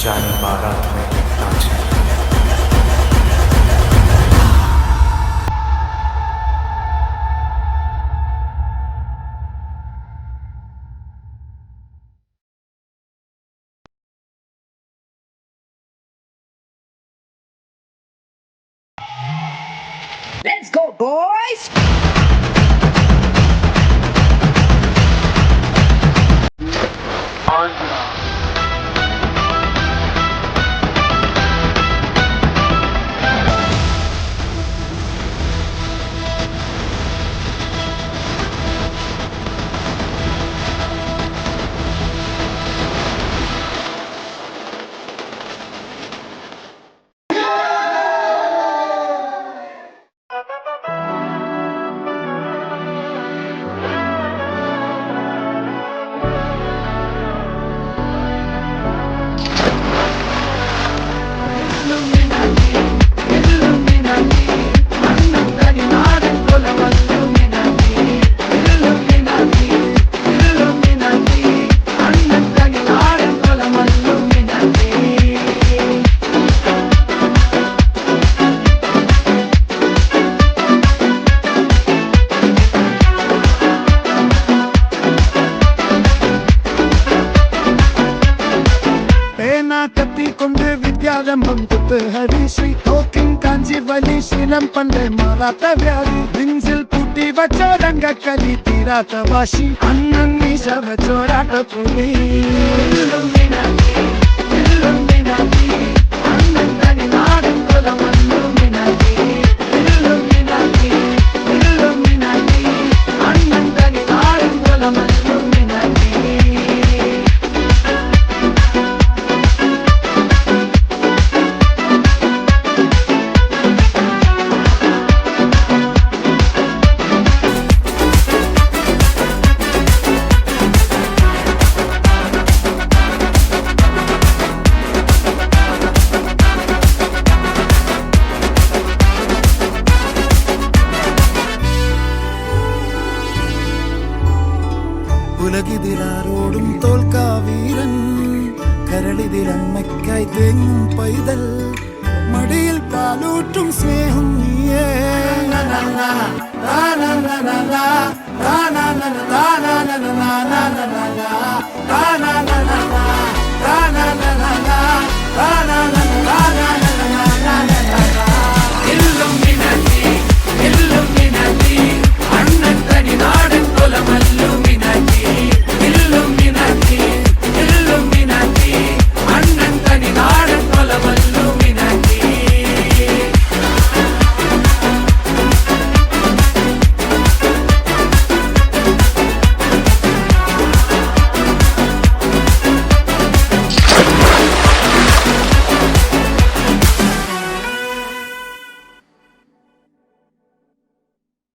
जाने बारात में नाचे। Let's go, boys! கொண்டு வித்யாரம்பம் குத்து ஹரிஸ்ரீ தோக்கின் காஞ்சி வலி சீலம் பண்டை மாறாத்த வியாதி நெஞ்சில் பூட்டி வச்சோரங்க கலி தீராத்த வாசி அண்ணன் மீச வச்சோராட்ட புலி அண்ணன் தனி நாடும் குலம் அண்ணன் தனி நாடும் குலம் ഉലകിതിലാരോടും തോൽക്കാ വീരൻ കരളിതിലമ്മയ്ക്കായി തേങ്ങും പൈതൽ മടിയിൽ പാലൂട്ടും സ്നേഹം നീയേ താന